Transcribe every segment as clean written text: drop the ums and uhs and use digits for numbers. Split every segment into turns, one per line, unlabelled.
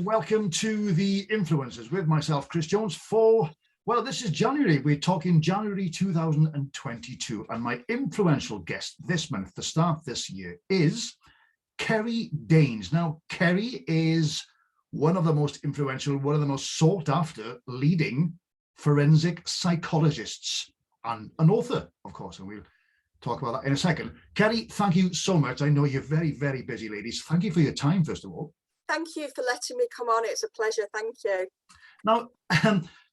welcome to The Influencers with myself, Chris Jones, well, this is January. We're talking January 2022, and my influential guest this month, to start this year, is Kerry Daynes. Now, Kerry is one of the most influential, one of the most sought after leading forensic psychologists and an author, of course, and we'll talk about that in a second. Kerry, thank you so much. I know you're very, very busy, ladies. Thank you for your time, first of all.
Thank you for letting me come on. It's a pleasure. Thank you.
Now,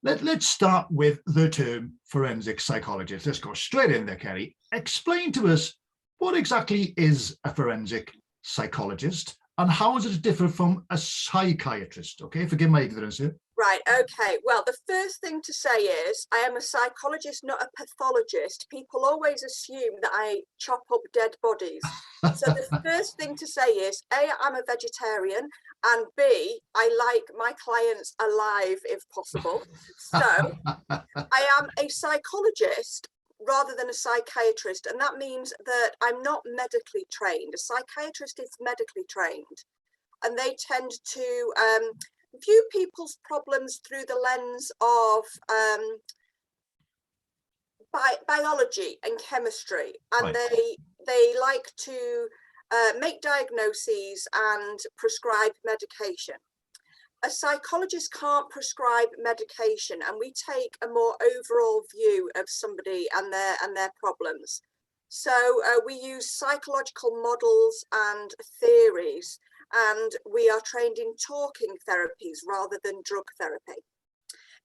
let's start with the term forensic psychologist. Let's go straight in there, Kerry. Explain to us, what exactly is a forensic psychologist and how does it differ from a psychiatrist? Okay, forgive my ignorance here.
Right, okay. Well, the first thing to say is I am a psychologist, not a pathologist. People always assume that I chop up dead bodies. So the first thing to say is, A, I'm a vegetarian, and B, I like my clients alive if possible. So I am a psychologist rather than a psychiatrist, and that means that I'm not medically trained. A psychiatrist is medically trained, and they tend to view people's problems through the lens of biology and chemistry, and
right.
they like to make diagnoses and prescribe medication. A psychologist can't prescribe medication, and we take a more overall view of somebody and their problems. So we use psychological models and theories, and we are trained in talking therapies rather than drug therapy.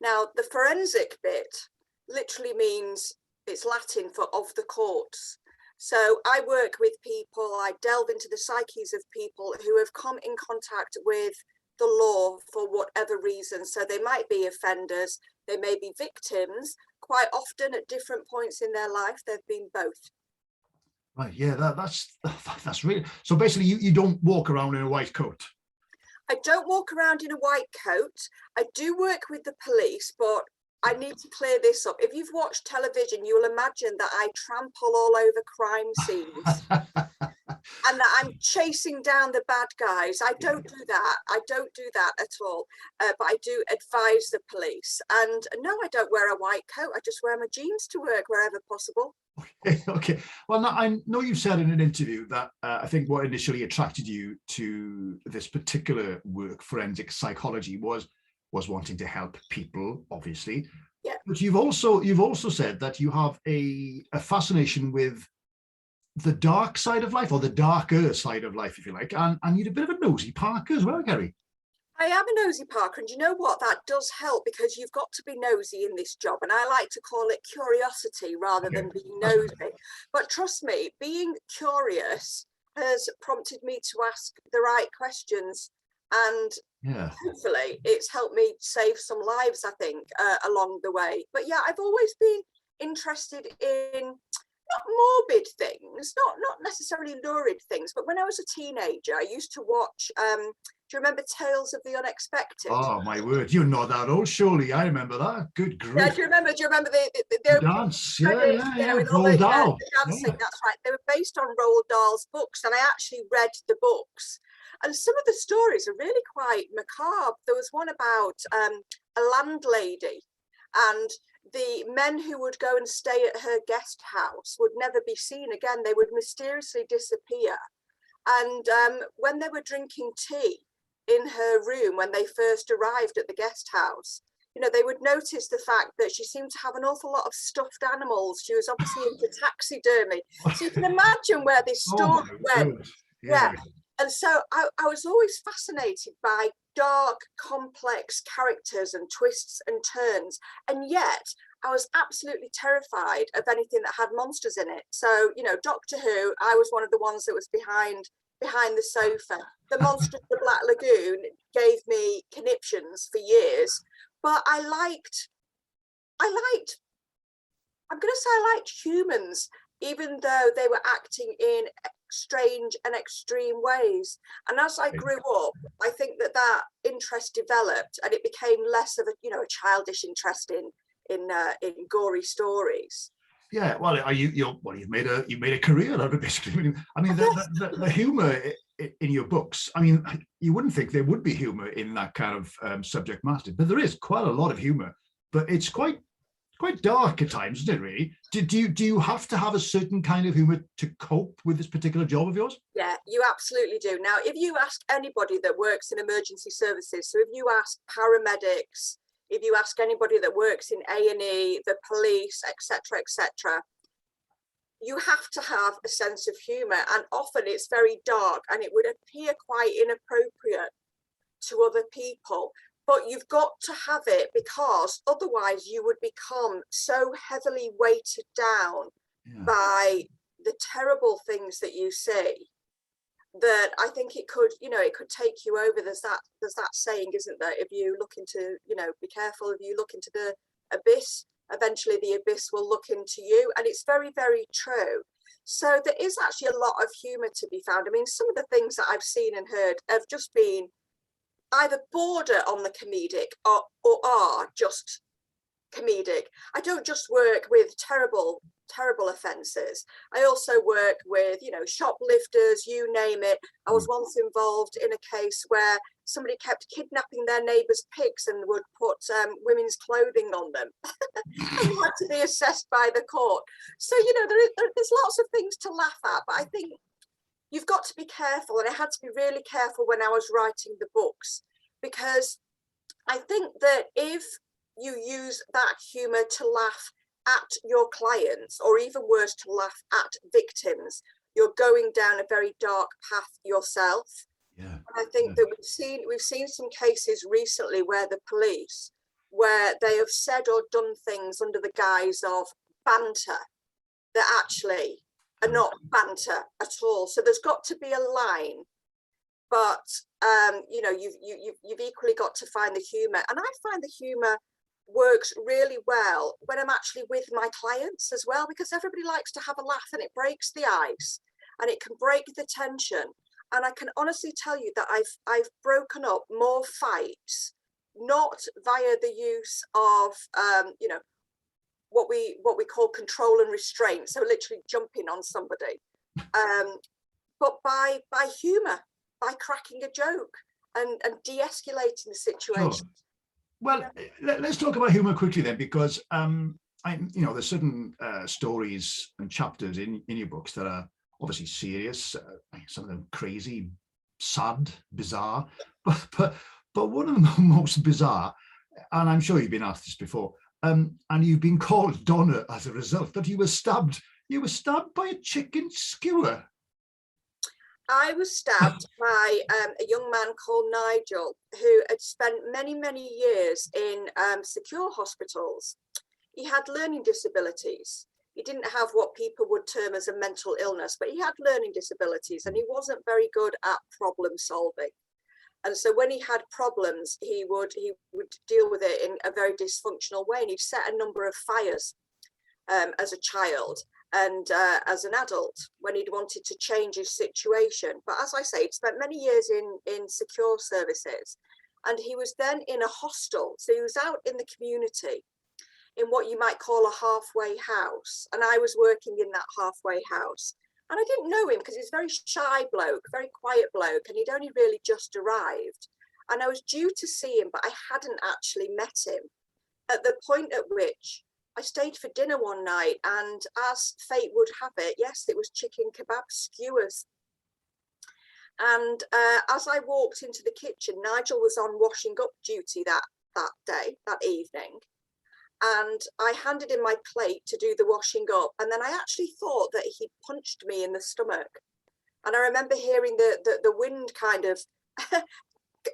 Now, the forensic bit literally means, it's Latin for of the courts. So I work with people, I delve into the psyches of people who have come in contact with the law for whatever reason. So they might be offenders, they may be victims. Quite often at different points in their life, they've been both.
Right, yeah, that's really, so basically you don't walk around in a white coat.
I don't walk around in a white coat. I do work with the police, but I need to clear this up. If you've watched television, you'll imagine that I trample all over crime scenes and that I'm chasing down the bad guys. I don't do that. I don't do that at all. But I do advise the police. And no, I don't wear a white coat. I just wear my jeans to work wherever possible.
Okay. Well, now, I know you said in an interview that I think what initially attracted you to this particular work, forensic psychology, was wanting to help people, obviously.
Yeah.
But you've also said that you have a fascination with the dark side of life, or the darker side of life, if you like, and you're a bit of a nosy Parker as well, Kerry.
I am a nosy Parker, and you know what? That does help, because you've got to be nosy in this job, and I like to call it curiosity rather than being nosy. But trust me, being curious has prompted me to ask the right questions, and hopefully it's helped me save some lives, I think, along the way. But yeah, I've always been interested in not morbid things, not necessarily lurid things, but when I was a teenager, I used to watch, do you remember Tales of the Unexpected?
Oh my word, you're not that old, surely. I remember that. Good grief.
Yeah, do you remember the
dance? Yeah.
Roald Dahl. Dancing, that's right. They were based on Roald Dahl's books, and I actually read the books. And some of the stories are really quite macabre. There was one about a landlady, and the men who would go and stay at her guest house would never be seen again. They would mysteriously disappear. And when they were drinking tea in her room, when they first arrived at the guest house, you know, they would notice the fact that she seemed to have an awful lot of stuffed animals. She was obviously into taxidermy. So you can imagine where this story went. Yeah. And so I was always fascinated by dark, complex characters and twists and turns. And yet I was absolutely terrified of anything that had monsters in it. So, you know, Doctor Who, I was one of the ones that was behind the sofa. The Monster of the Black Lagoon gave me conniptions for years. But I'm going to say I liked humans, even though they were acting in strange and extreme ways. And as I grew up, I think that interest developed, and it became less of a, you know, a childish interest in gory stories.
Yeah, well, you've made a career out of it, basically. I mean, the humor in your books. I mean, you wouldn't think there would be humor in that kind of subject matter, but there is quite a lot of humor. But it's quite dark at times, isn't it? Really? Do you have to have a certain kind of humor to cope with this particular job of yours?
Yeah, you absolutely do. Now, if you ask anybody that works in emergency services, so if you ask paramedics, if you ask anybody that works in A&E, the police, etc., etc., you have to have a sense of humor, and often it's very dark and it would appear quite inappropriate to other people, but you've got to have it, because otherwise you would become so heavily weighted down by the terrible things that you see, that I think it could, it could take you over. There's that saying, isn't there? If you look into, be careful, if you look into the abyss, eventually the abyss will look into you. And it's very, very true. So there is actually a lot of humor to be found. I mean, some of the things that I've seen and heard have just been either border on the comedic or are just comedic. I don't just work with terrible offences. I also work with, shoplifters, you name it. I was once involved in a case where somebody kept kidnapping their neighbour's pigs and would put women's clothing on them and had to be assessed by the court. So, there's lots of things to laugh at, but I think you've got to be careful, and I had to be really careful when I was writing the books, because I think that if you use that humour to laugh at your clients, or even worse, to laugh at victims, you're going down a very dark path yourself. Yeah. And I think that we've seen some cases recently where the police, where they have said or done things under the guise of banter that actually are not banter at all. So there's got to be a line, but you've equally got to find the humour. And I find the humour works really well when I'm actually with my clients as well, because everybody likes to have a laugh, and it breaks the ice and it can break the tension. And I can honestly tell you that I've broken up more fights, not via the use of what we call control and restraint, so literally jumping on somebody, but by humour, by cracking a joke and de-escalating the situation.
Sure. Well, let's talk about humor quickly then, because there's certain stories and chapters in your books that are obviously serious, some of them crazy, sad, bizarre, but one of the most bizarre, and I'm sure you've been asked this before, and you've been called Donna as a result, that you were stabbed by a chicken skewer.
I was stabbed by a young man called Nigel, who had spent many, many years in secure hospitals. He had learning disabilities. He didn't have what people would term as a mental illness, but he had learning disabilities, and he wasn't very good at problem solving. And so when he had problems, he would deal with it in a very dysfunctional way. And he'd set a number of fires as a child and as an adult when he'd wanted to change his situation. But as I say, he'd spent many years in secure services, and he was then in a hostel. So he was out in the community in what you might call a halfway house. And I was working in that halfway house. And I didn't know him because he's a very shy bloke, very quiet bloke, and he'd only really just arrived. And I was due to see him, but I hadn't actually met him, at the point at which I stayed for dinner one night, and as fate would have it, yes, it was chicken kebab skewers. And as I walked into the kitchen, Nigel was on washing up duty that evening. And I handed him my plate to do the washing up. And then I actually thought that he'd punched me in the stomach. And I remember hearing the wind kind of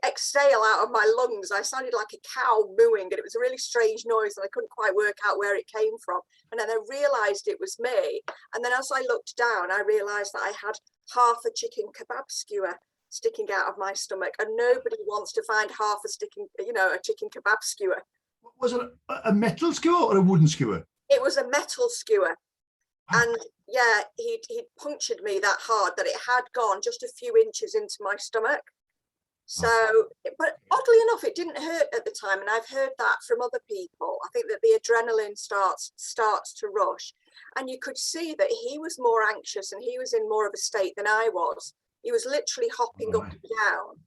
exhale out of my lungs. I sounded like a cow mooing, and it was a really strange noise, and I couldn't quite work out where it came from. And then I realized it was me. And then as I looked down, I realized that I had half a chicken kebab skewer sticking out of my stomach, and nobody wants to find half a chicken kebab skewer.
Was it a metal skewer or a wooden skewer?
It was a metal skewer. And yeah, he'd punctured me that hard that it had gone just a few inches into my stomach. So, but oddly enough, it didn't hurt at the time. And I've heard that from other people. I think that the adrenaline starts to rush. And you could see that he was more anxious and he was in more of a state than I was. He was literally hopping up
Right.
and down.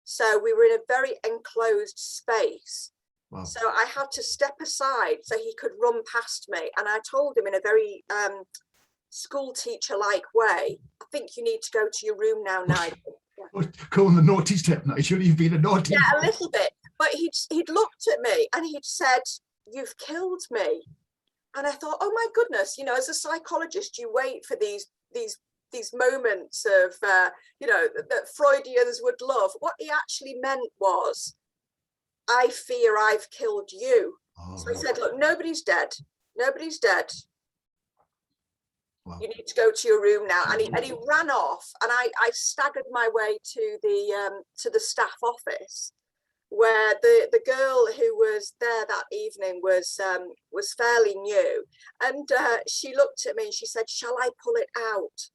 So we were in a very enclosed space.
Wow.
So I had to step aside so he could run past me. And I told him in a very school teacher-like way, I think you need to go to your room now, Nigel.
Go on the naughty step, Nigel. You've been a naughty.
Yeah, a little bit. But he'd looked at me and he'd said, "You've killed me." And I thought, oh my goodness, you know, as a psychologist, you wait for these moments of, you know, that Freudians would love. What he actually meant was, I fear I've killed you.
Oh,
so he said, look, nobody's dead. Nobody's dead.
Wow.
You need to go to your room now. And he ran off, and I staggered my way to the staff office, where the girl who was there that evening was fairly new, and she looked at me and she said, "Shall I pull it out?"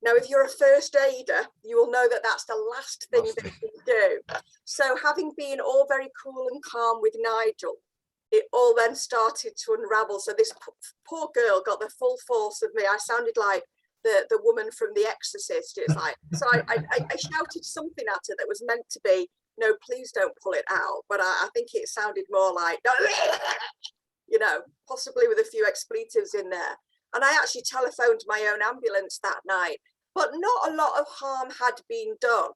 Now, if you're a first aider, you will know that that's the last thing that you do. So having been all very cool and calm with Nigel, it all then started to unravel. So this poor girl got the full force of me. I sounded like the woman from The Exorcist. It's like, so I shouted something at her that was meant to be, "No, please don't pull it out." But I think it sounded more like, you know, possibly with a few expletives in there. And I actually telephoned my own ambulance that night, but not a lot of harm had been done.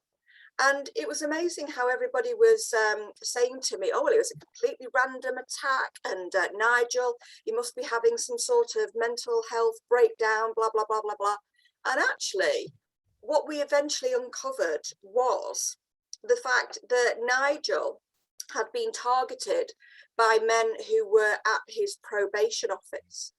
And it was amazing how everybody was saying to me, "Oh, well, it was a completely random attack. And Nigel, you must be having some sort of mental health breakdown, blah, blah, blah, blah, blah." And actually, what we eventually uncovered was the fact that Nigel had been targeted by men who were at his probation office.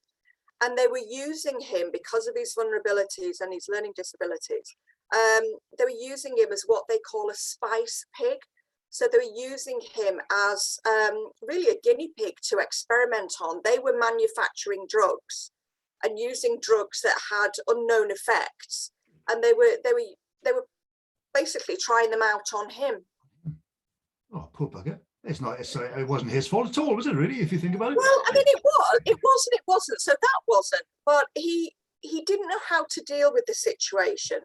And they were using him because of his vulnerabilities and his learning disabilities. They were using him as what they call a spice pig. So they were using him as really a guinea pig to experiment on. They were manufacturing drugs and using drugs that had unknown effects. And they were basically trying them out on him.
Oh, poor bugger. It wasn't his fault at all, was it, really, if you think about it?
Well, I mean, it wasn't. So that wasn't. But he didn't know how to deal with the situation.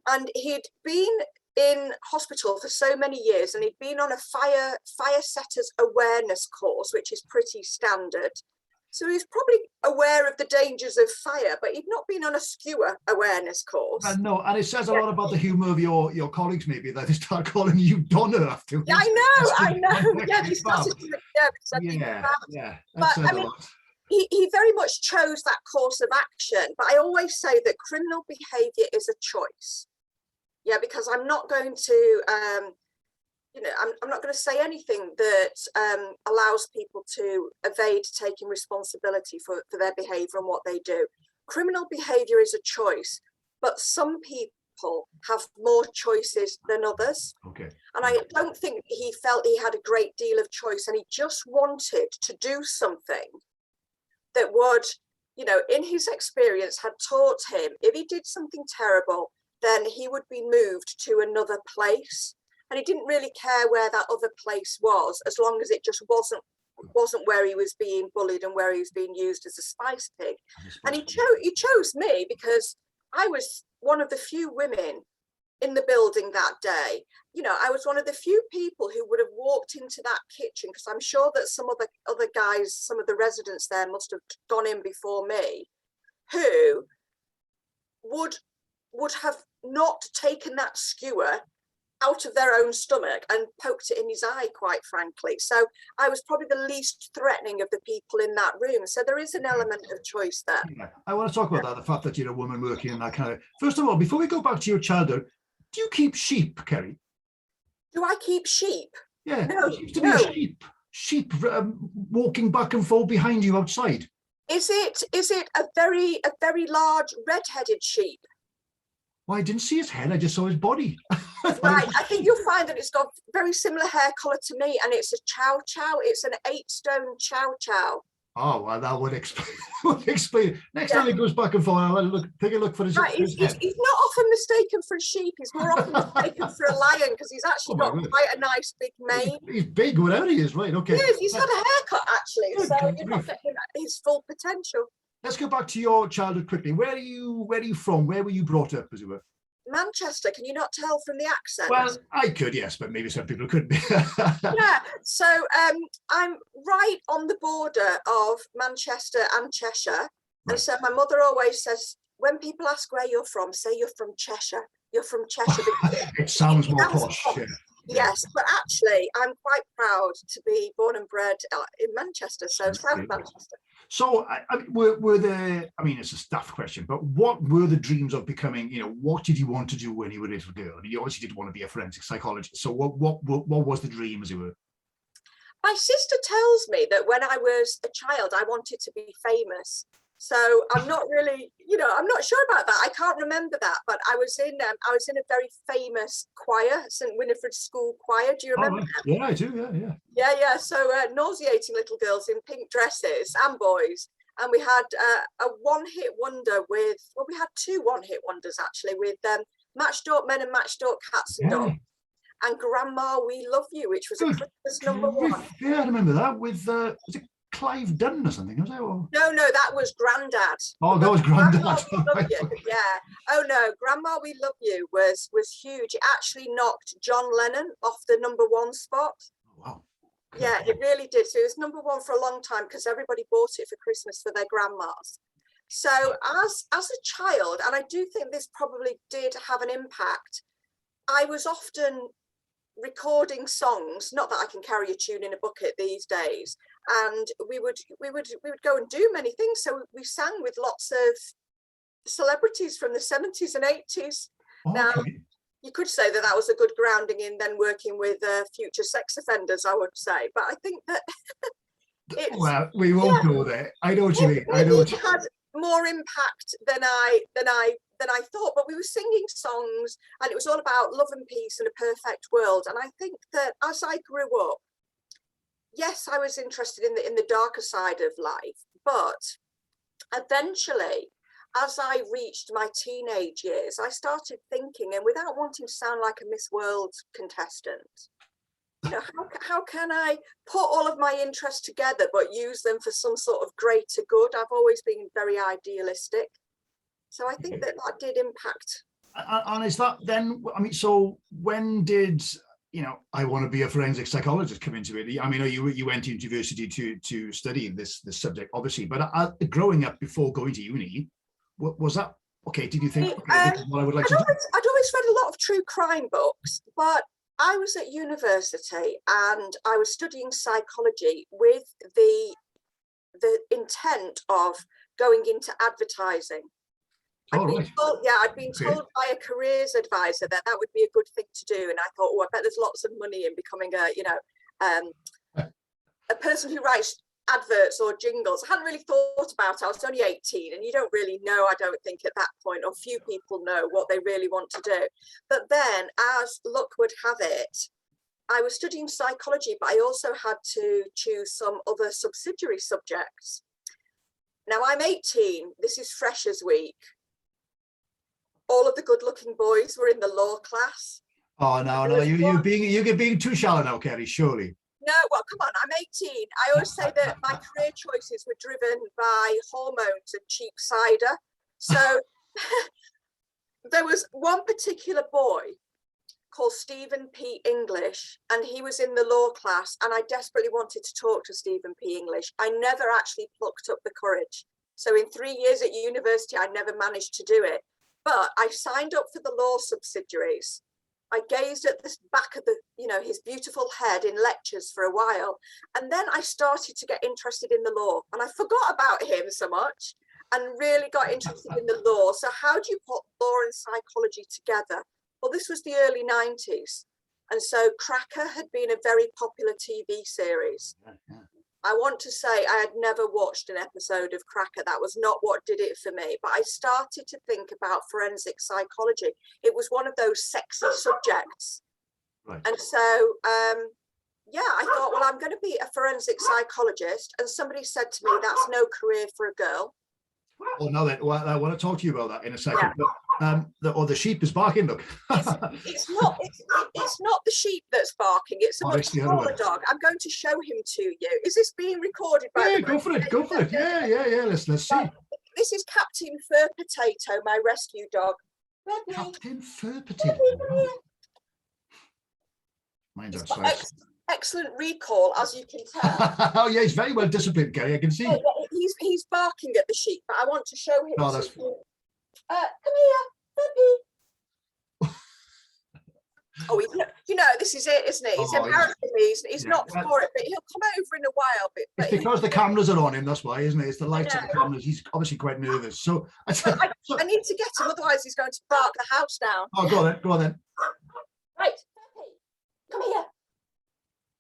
And he'd been in hospital for so many years, and he'd been on a fire setters awareness course, which is pretty standard. So he's probably aware of the dangers of fire, but he'd not been on a skewer awareness course.
No, and it says a lot about the humour of your colleagues, maybe, that they start calling you Donna afterwards.
Yeah, I know. Yeah, they started to,
yeah.
But I mean, he very much chose that course of action. But I always say that criminal behaviour is a choice. Yeah, because I'm not going to, you know, I'm not going to say anything that allows people to evade taking responsibility for their behaviour and what they do. Criminal behaviour is a choice, but some people have more choices than others.
Okay.
And I don't think he felt he had a great deal of choice, and he just wanted to do something that would, you know, in his experience had taught him if he did something terrible, then he would be moved to another place. And he didn't really care where that other place was, as long as it just wasn't where he was being bullied and where he was being used as a spice pig. And he chose me because I was one of the few women in the building that day. You know, I was one of the few people who would have walked into that kitchen, because I'm sure that some of the other guys, some of the residents there must have gone in before me, who would have not taken that skewer out of their own stomach and poked it in his eye, quite frankly. So I was probably the least threatening of the people in that room. So there is an element of choice there.
Yeah. I want to talk about that, the fact that you're a woman working in that kind of... First of all, before we go back to your childhood, do you keep sheep, Kerry?
Do I keep sheep?
Yeah,
no,
there seems to be sheep walking back and forth behind you outside.
Is it a very large red-headed sheep?
Well, I didn't see his head, I just saw his body.
Right, I think you'll find that it's got very similar hair colour to me, and it's a chow chow. It's an 8-stone chow chow.
Oh, well, that would explain. Next time he goes back and forth, I'll take a look for his,
right, he's not often mistaken for a sheep. He's more often mistaken for a lion, because he's actually got quite a nice big mane.
He's big, whatever he is, right? Okay.
Yes, he's got a haircut, actually, so you're not getting his full potential.
Let's go back to your childhood quickly. Where are you from? Where were you brought up, as it were?
Manchester. Can you not tell from the accent?
Well, I could, yes, but maybe some people couldn't.
Yeah, so I'm right on the border of Manchester and Cheshire. Right. And so my mother always says, when people ask where you're from, say you're from Cheshire. You're from Cheshire.
It sounds more posh. Yeah.
Yes, but actually, I'm quite proud to be born and bred in Manchester, so South Manchester.
So, were there, I mean, it's a daft question, but what were the dreams of becoming, what did you want to do when you were a little girl? You obviously did want to be a forensic psychologist. So what was the dream as it were?
My sister tells me that when I was a child, I wanted to be famous. So I'm not really, I'm not sure about that. I can't remember that, but I was in a very famous choir, St. Winifred's School Choir. Do you remember that?
Yeah, I do.
Yeah. So nauseating little girls in pink dresses and boys. And we had a one-hit wonder we had two one-hit wonders actually with Matchstalk Men and Matchstalk Cats and Dogs and Grandma We Love You, which was a Christmas #1.
Yeah, I remember that with, was it Clive Dunn or something? Was it? Or...
No, that was Grandad.
Oh, that was Grandad.
Yeah. Oh no, Grandma We Love You was huge. It actually knocked John Lennon off the #1 spot.
Oh, wow.
Yeah, it really did. So it was #1 for a long time because everybody bought it for Christmas for their grandmas. So as a child, and I do think this probably did have an impact, I was often recording songs, not that I can carry a tune in a bucket these days, and we would go and do many things. So we sang with lots of celebrities from the 70s and 80s. Okay. Now you could say that was a good grounding in then working with future sex offenders, I would say, but I think that
well, we won't go there. I know what you mean. I know
it had more impact than I thought, but we were singing songs and it was all about love and peace and a perfect world. And I think that as I grew up, yes, I was interested in the darker side of life, but eventually, as I reached my teenage years, I started thinking, and without wanting to sound like a Miss World contestant, how can I put all of my interests together but use them for some sort of greater good? I've always been very idealistic. So I think that did impact.
And is that then, I mean, so when did, I want to be a forensic psychologist come into it? I mean, you went to university to study this subject, obviously, but growing up before going to uni, was that, okay, did you think, this is what I would like to do?
I'd always read a lot of true crime books, but I was at university and I was studying psychology with the intent of going into advertising. I'd been told by a careers advisor that would be a good thing to do, and I thought, I bet there's lots of money in becoming a person who writes adverts or jingles. I hadn't really thought about it. I was only 18, and you don't really know, I don't think, at that point, or few people know what they really want to do. But then, as luck would have it, I was studying psychology, but I also had to choose some other subsidiary subjects. Now I'm 18. This is Freshers Week. All of the good-looking boys were in the law class.
Oh no, you're being too shallow now, Kerry. Surely.
No, well, come on, I'm 18. I always say that my career choices were driven by hormones and cheap cider. So there was one particular boy called Stephen P. English, and he was in the law class, and I desperately wanted to talk to Stephen P. English. I never actually plucked up the courage. So in 3 years at university, I never managed to do it. But I signed up for the law subsidiaries. I gazed at the back of his beautiful head in lectures for a while. And then I started to get interested in the law, and I forgot about him so much and really got interested in the law. So how do you put law and psychology together? Well, this was the early 90s. And so Cracker had been a very popular TV series. I want to say I had never watched an episode of Cracker. That was not what did it for me. But I started to think about forensic psychology. It was one of those sexy subjects. Right. And so, I thought, well, I'm going to be a forensic psychologist. And somebody said to me, that's no career for a girl.
Well, no, I want to talk to you about that in a second. Yeah. But, the sheep is barking. Look,
it's not the sheep that's barking. It's a much smaller dog. I'm going to show him to you. Is this being recorded?
Yeah, go for it. Go for it. Yeah. Let's see.
This is Captain Fur Potato, my rescue dog. Ready?
Captain Fur Potato.
Ready, come
Wow.
here.
Mine's
He's
outside.
got excellent recall, as you can tell.
Oh yeah, he's very well disciplined, Kerry. I can see.
He's barking at the sheep, but I want to show him.
No, that's
come here, Peppy. Oh, this is it, isn't it? He's embarrassing me. He's not for it, but he'll come over in a while. But
it's because the cameras are on him, that's why, isn't it? It's the lights on the cameras. He's obviously quite nervous. So
I need to get him, otherwise he's going to bark the house down.
Oh, go on then.
Right, Peppy, come here.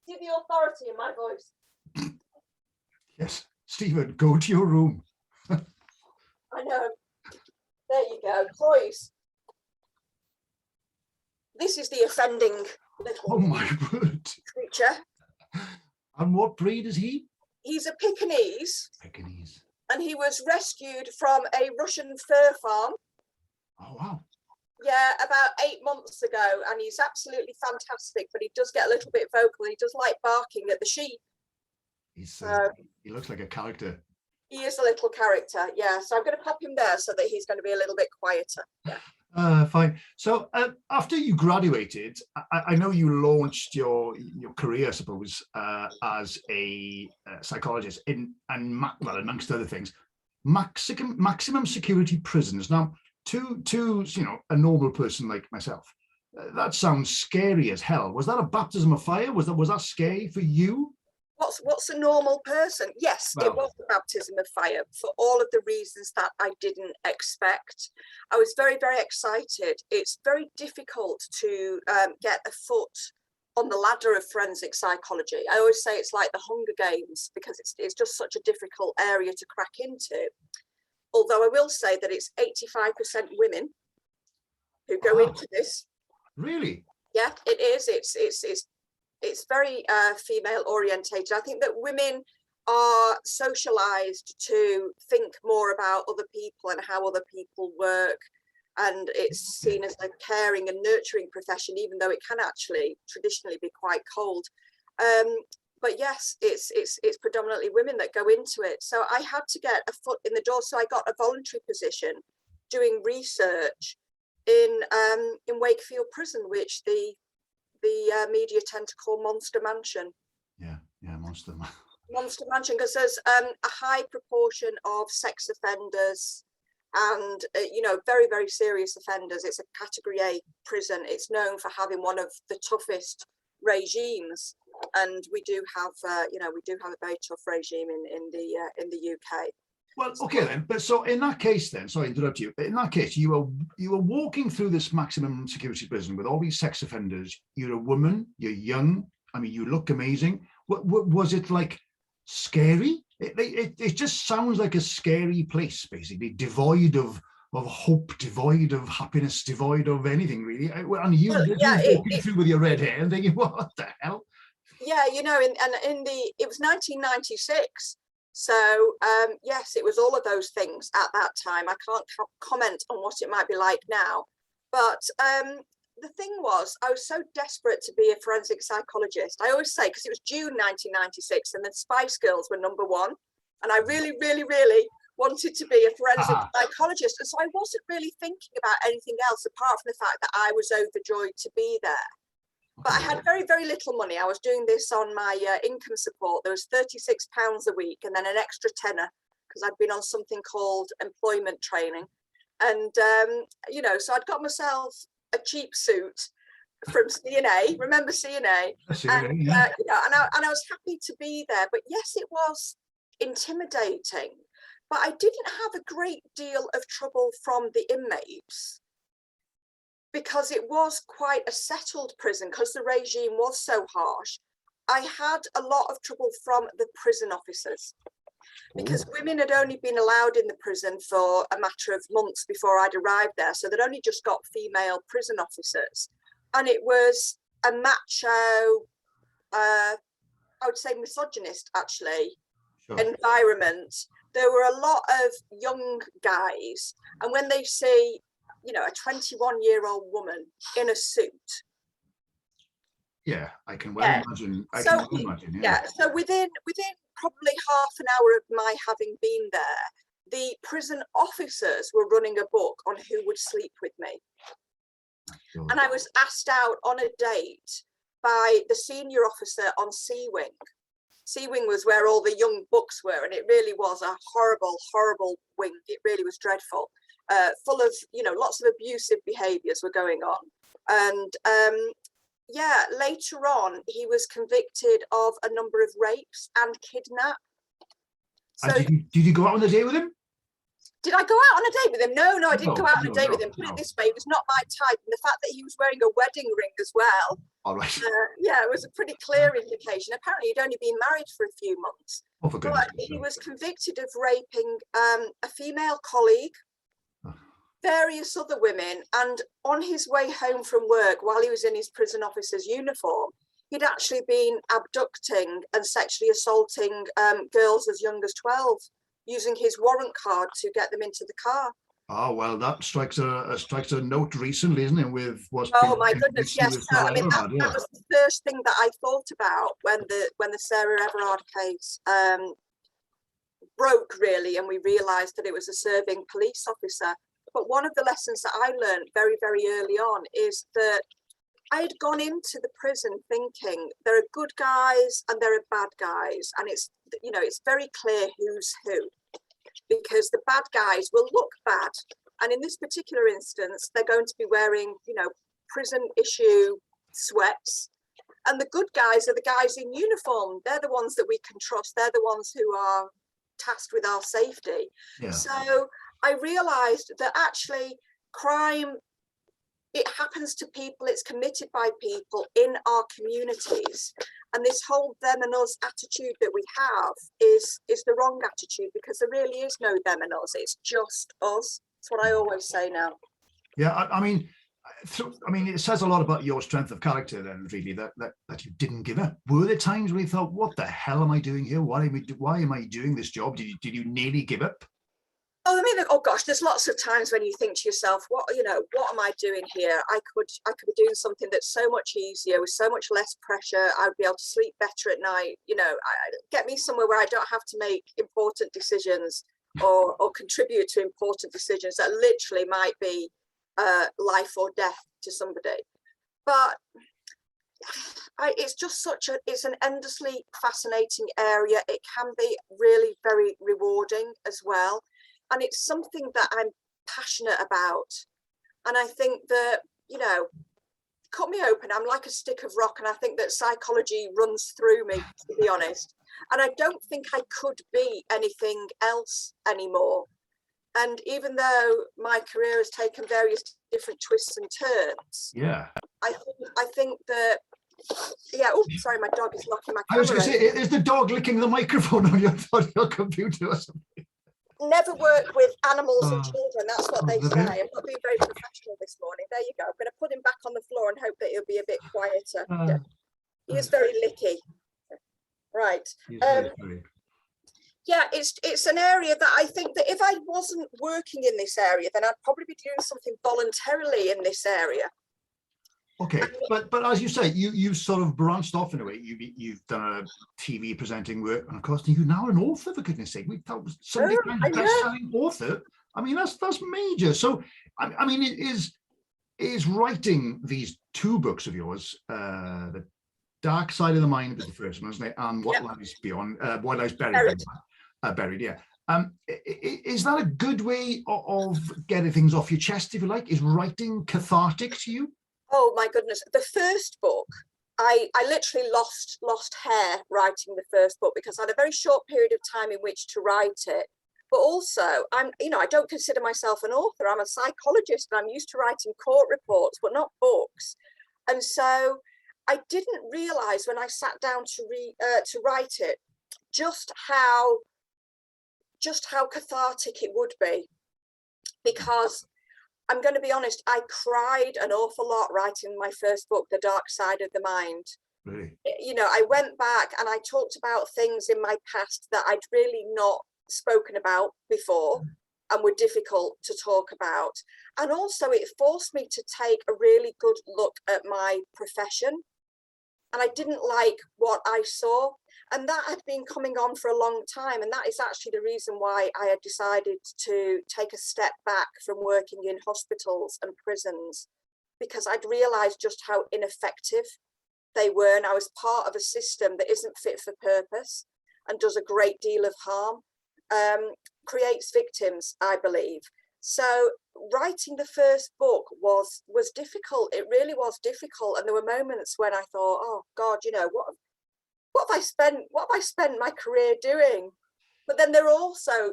See the authority in my voice.
Yes, Stephen, go to your room.
I know. There you go, boys. This is the offending little
Oh my word.
creature.
And what breed is he?
He's a Pekingese.
Pekingese.
And he was rescued from a Russian fur farm.
Oh wow.
Yeah, about 8 months ago, and he's absolutely fantastic, but he does get a little bit vocal. He does like barking at the sheep.
He looks like a character.
He is a little character, yeah. So I'm going to pop him there so that he's going to be a little bit quieter. Yeah.
Fine. So after you graduated, I know you launched your career, I suppose, as a psychologist amongst other things, maximum security prisons. Now, to a normal person like myself, that sounds scary as hell. Was that a baptism of fire? Was that scary for you?
What's a normal person? Yes, it was a baptism of fire for all of the reasons that I didn't expect. I was very, very excited. It's very difficult to get a foot on the ladder of forensic psychology. I always say it's like the Hunger Games because it's just such a difficult area to crack into. Although I will say that it's 85% women who go into this.
Really?
Yeah, it is. It's very female orientated. I think that women are socialized to think more about other people and how other people work, and it's seen as a caring and nurturing profession, even though it can actually traditionally be quite cold. But yes, it's predominantly women that go into it. So I had to get a foot in the door. So I got a voluntary position doing research in Wakefield Prison, which the media tend to call Monster Mansion. Yeah,
Monster
Mansion, because there's a high proportion of sex offenders and very, very serious offenders. It's a category A prison. It's known for having one of the toughest regimes, and we do have a very tough regime in the UK.
Well, okay then. But so in that case, then, sorry to interrupt you. In that case, you were walking through this maximum security prison with all these sex offenders. You're a woman. You're young. I mean, you look amazing. Was it like scary? It just sounds like a scary place, basically, devoid of hope, devoid of happiness, devoid of anything really. And you walking through with your red hair and thinking, what the hell?
Yeah, it was 1996. So yes, it was all of those things at that time. I can't comment on what it might be like now, but the thing was, I was so desperate to be a forensic psychologist. I always say, because it was June 1996 and the Spice Girls were #1, and I really, really, really wanted to be a forensic psychologist. And so I wasn't really thinking about anything else apart from the fact that I was overjoyed to be there. But I had very, very little money. I was doing this on my income support. There was £36 a week and then an extra tenner because I'd been on something called employment training. And, so I'd got myself a cheap suit from C&A. Remember C&A? And I was happy to be there. But yes, it was intimidating. But I didn't have a great deal of trouble from the inmates, because it was quite a settled prison because the regime was so harsh. I had a lot of trouble from the prison officers because women had only been allowed in the prison for a matter of months before I'd arrived there. So they'd only just got female prison officers. And it was a macho, I would say misogynist actually, environment. There were a lot of young guys. And when they see, a 21-year-old woman in a suit.
Yeah, I can well imagine.
So within probably half an hour of my having been there, the prison officers were running a book on who would sleep with me. And I was asked out on a date by the senior officer on C Wing. C Wing was where all the young bucks were, and it really was a horrible, horrible wing. It really was dreadful, full of, lots of abusive behaviours were going on. And yeah, later on, he was convicted of a number of rapes and kidnap. So,
and did you go out on a date with him?
Did I go out on a date with him? No, I didn't go out on a date with him. Put it this way, it was not my type. And the fact that he was wearing a wedding ring as well.
All right.
Yeah, it was a pretty clear indication. Apparently, he'd only been married for a few months.
Oh, for goodness.
But he was convicted of raping a female colleague, various other women, and on his way home from work, while he was in his prison officer's uniform, he'd actually been abducting and sexually assaulting girls as young as 12, using his warrant card to get them into the car.
Oh, well, that strikes a note recently, isn't it? With what's
my goodness, yes. No, I mean, that was the first thing that I thought about when the Sarah Everard case broke, really, and we realised that it was a serving police officer. But one of the lessons that I learned very, very early on is that I had gone into the prison thinking there are good guys and there are bad guys, and it's very clear who's who, because the bad guys will look bad, and in this particular instance they're going to be wearing prison issue sweats, and the good guys are the guys in uniform. They're the ones that we can trust. They're the ones who are tasked with our safety. Yeah. So I realized that actually crime, it happens to people, it's committed by people in our communities. And this whole them and us attitude that we have is the wrong attitude, because there really is no them and us, it's just us. That's what I always say now.
Yeah, I mean, it says a lot about your strength of character then, really, that you didn't give up. Were there times when you thought, what the hell am I doing here? Why am I doing this job? Did you nearly give up?
Oh, I mean, oh gosh, there's lots of times when you think to yourself, what am I doing here? I could be doing something that's so much easier with so much less pressure. I'd be able to sleep better at night. Get me somewhere where I don't have to make important decisions or contribute to important decisions that literally might be life or death to somebody. But it's just it's an endlessly fascinating area. It can be really very rewarding as well. And it's something that I'm passionate about. And I think that, cut me open, I'm like a stick of rock. And I think that psychology runs through me, to be honest. And I don't think I could be anything else anymore. And even though my career has taken various different twists and turns,
yeah,
I think that, yeah. Oh, sorry, my dog is knocking my camera.
I was going to say, is the dog licking the microphone on your computer or something?
Never work with animals and children. That's what they say. I'm not being very professional this morning. There you go. I'm going to put him back on the floor and hope that he'll be a bit quieter. He is very licky. Right. Yeah, it's an area that I think that if I wasn't working in this area, then I'd probably be doing something voluntarily in this area.
Okay, but as you say, you've sort of branched off in a way. You've done a TV presenting work, and of course you're now an author, for goodness sake. We thought somebody best-selling author. I mean, that's major. So, I mean, is writing these two books of yours, The Dark Side of the Mind was the first one, wasn't it? And What Lies Beyond, What Lies Buried. Buried, yeah. Is that a good way of getting things off your chest, if you like? Is writing cathartic to you?
Oh my goodness, the first book, I literally lost hair writing the first book, because I had a very short period of time in which to write it. But also, I don't consider myself an author. I'm a psychologist, and I'm used to writing court reports, but not books. And so I didn't realize when I sat down to write it, just how cathartic it would be, because I'm going to be honest, I cried an awful lot writing my first book, The Dark Side of the Mind.
Really?
I went back and I talked about things in my past that I'd really not spoken about before and were difficult to talk about. And also it forced me to take a really good look at my profession. And I didn't like what I saw. And that had been coming on for a long time. And that is actually the reason why I had decided to take a step back from working in hospitals and prisons, because I'd realized just how ineffective they were. And I was part of a system that isn't fit for purpose and does a great deal of harm, creates victims, I believe. So writing the first book was difficult. It really was difficult. And there were moments when I thought, oh God, you know, what have I spent my career doing? But then there are also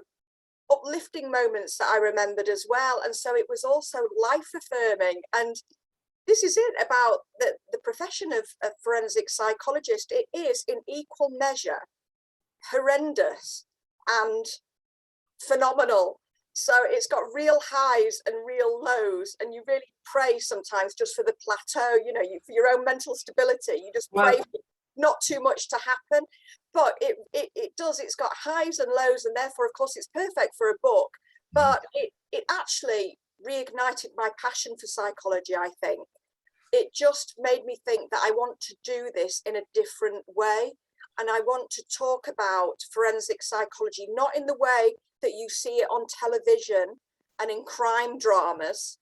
uplifting moments that I remembered as well. And so it was also life affirming. And this is it about the profession of a forensic psychologist. It is in equal measure horrendous and phenomenal. So it's got real highs and real lows, and you really pray sometimes just for the plateau, you know, for your own mental stability. You just pray for not too much to happen, but it does. It's got highs and lows, and therefore, of course, it's perfect for a book. But it actually reignited my passion for psychology, I think. It just made me think that I want to do this in a different way. And I want to talk about forensic psychology, not in the way that you see it on television and in crime dramas.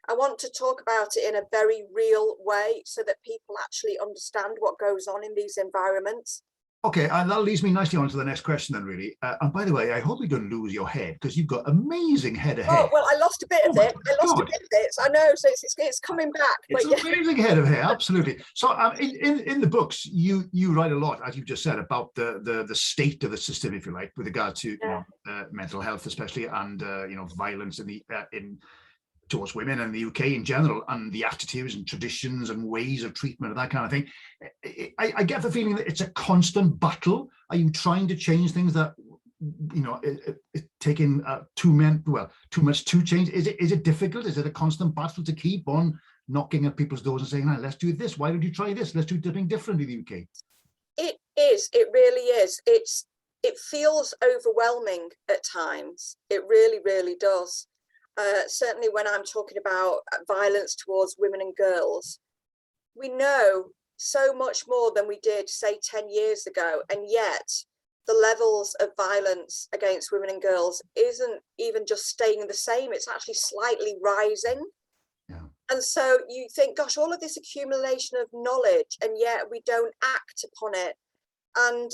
I want to talk about it in a very real way so that people actually understand what goes on in these environments.
Okay, and that leads me nicely on to the next question then, really. And by the way, I hope you don't lose your head, because you've got amazing head of hair.
Oh, well, I lost a bit of it. I know, so it's coming back.
It's an amazing head of hair, absolutely. So in the books, you write a lot, as you just said, about the state of the system, if you like, with regard to mental health, especially, and violence in towards women and the UK in general, and the attitudes and traditions and ways of treatment and that kind of thing. I get the feeling that it's a constant battle. Are you trying to change things that, taking too much to change? Is it difficult? Is it a constant battle to keep on knocking at people's doors and saying, "Nah, let's do this. Why don't you try this? Let's do something different in the UK"?
It is. It really is. It feels overwhelming at times. It really, really does. Certainly when I'm talking about violence towards women and girls, we know so much more than we did, say, 10 years ago. And yet the levels of violence against women and girls isn't even just staying the same. It's actually slightly rising.
Yeah.
And so you think, gosh, all of this accumulation of knowledge, and yet we don't act upon it. And,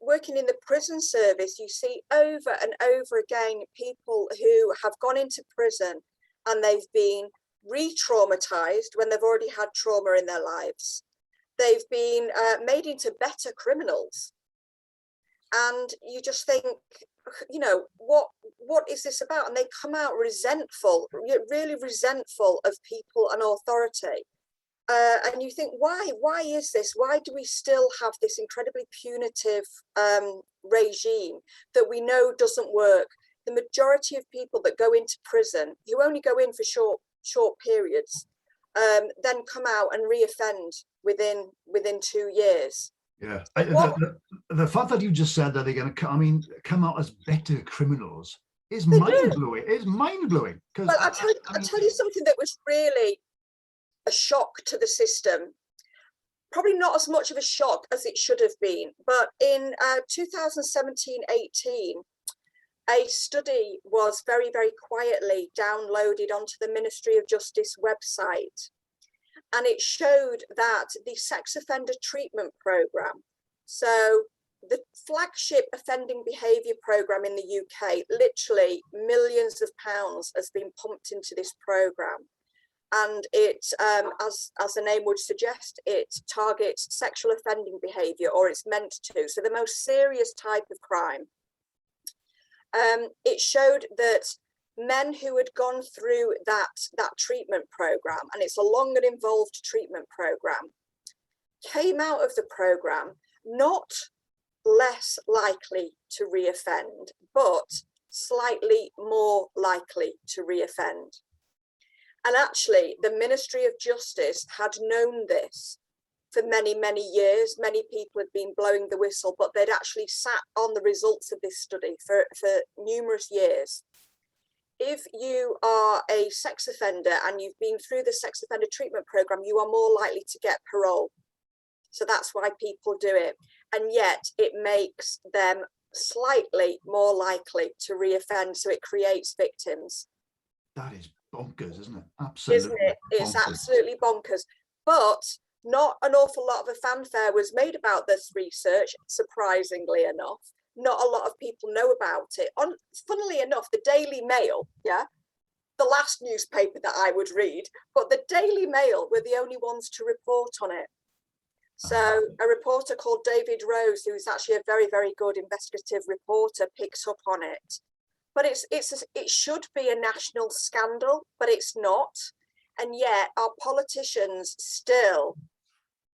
working in the prison service, you see over and over again people who have gone into prison and they've been re-traumatized when they've already had trauma in their lives. They've been made into better criminals. And you just think, what is this about? And they come out resentful, really resentful of people and authority. And you think, why is this? Why do we still have this incredibly punitive regime that we know doesn't work? The majority of people that go into prison, who only go in for short periods, then come out and reoffend within 2 years.
Yeah, the fact that you just said that they're going to come out as better criminals is mind-blowing. It's mind-blowing.
Well, I'll tell you something that was really a shock to the system. Probably not as much of a shock as it should have been, but in 2017-18, a study was very, very quietly downloaded onto the Ministry of Justice website. And it showed that the sex offender treatment program, so the flagship offending behaviour program in the UK, literally millions of pounds has been pumped into this program. And it, as the name would suggest, it targets sexual offending behaviour, or it's meant to. So the most serious type of crime. It showed that men who had gone through that treatment program, and it's a long and involved treatment program, came out of the program not less likely to reoffend, but slightly more likely to reoffend. And actually, the Ministry of Justice had known this for many, many years. Many people had been blowing the whistle, but they'd actually sat on the results of this study for numerous years. If you are a sex offender and you've been through the sex offender treatment program, you are more likely to get parole. So that's why people do it. and yet it makes them slightly more likely to reoffend. So it creates victims.
That is bonkers, isn't it? Absolutely.
Isn't it? It's
bonkers.
absolutely bonkers. But not an awful lot of a fanfare was made about this research, surprisingly enough. Not a lot of people know about it. Funnily enough, the Daily Mail, the last newspaper that I would read, but the Daily Mail were the only ones to report on it. So a reporter called David Rose, who's actually a very, very good investigative reporter, picks up on it. But it should be a national scandal, but it's not. And yet our politicians still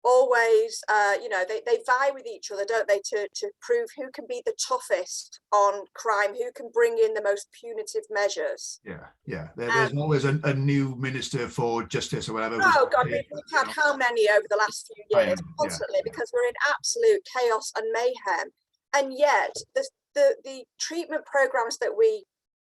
always, they vie with each other, don't they, to prove who can be the toughest on crime, who can bring in the most punitive measures.
Yeah. There's always a new minister for justice or whatever.
Oh God, we've had how many over the last few years, constantly, because we're in absolute chaos and mayhem. And yet the treatment programs that we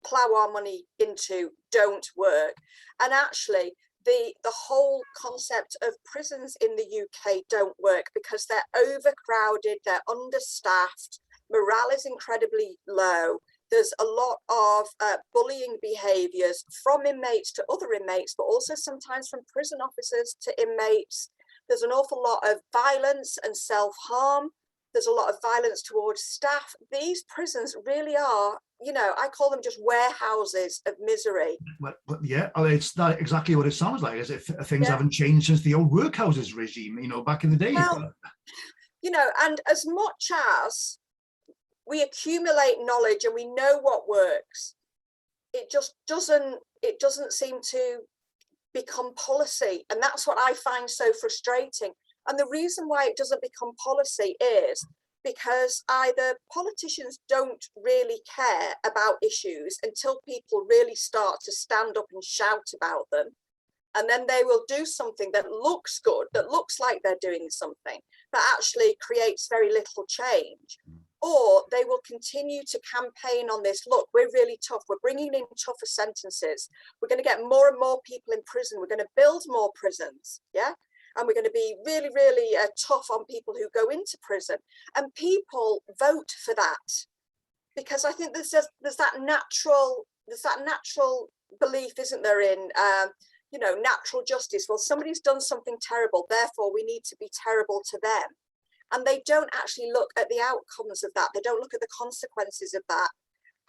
plow our money into don't work. And actually, the whole concept of prisons in the UK don't work because they're overcrowded, they're understaffed, morale is incredibly low. There's a lot of bullying behaviours from inmates to other inmates, but also sometimes from prison officers to inmates. There's an awful lot of violence and self-harm. There's a lot of violence towards staff. These prisons really are, I call them just warehouses of misery.
But yeah, it's that exactly what it sounds like, as if things haven't changed since the old workhouses regime, back in the day.
Well, and as much as we accumulate knowledge and we know what works, it just doesn't seem to become policy. And that's what I find so frustrating. And the reason why it doesn't become policy is because either politicians don't really care about issues until people really start to stand up and shout about them. And then they will do something that looks good, that looks like they're doing something, but actually creates very little change. Or they will continue to campaign on this, look, we're really tough, we're bringing in tougher sentences, we're going to get more and more people in prison, we're going to build more prisons, and we're going to be really, really tough on people who go into prison. And people vote for that because I think there's that natural belief, isn't there, in natural justice. Well, somebody's done something terrible, therefore we need to be terrible to them. And they don't actually look at the outcomes of that. They don't look at the consequences of that.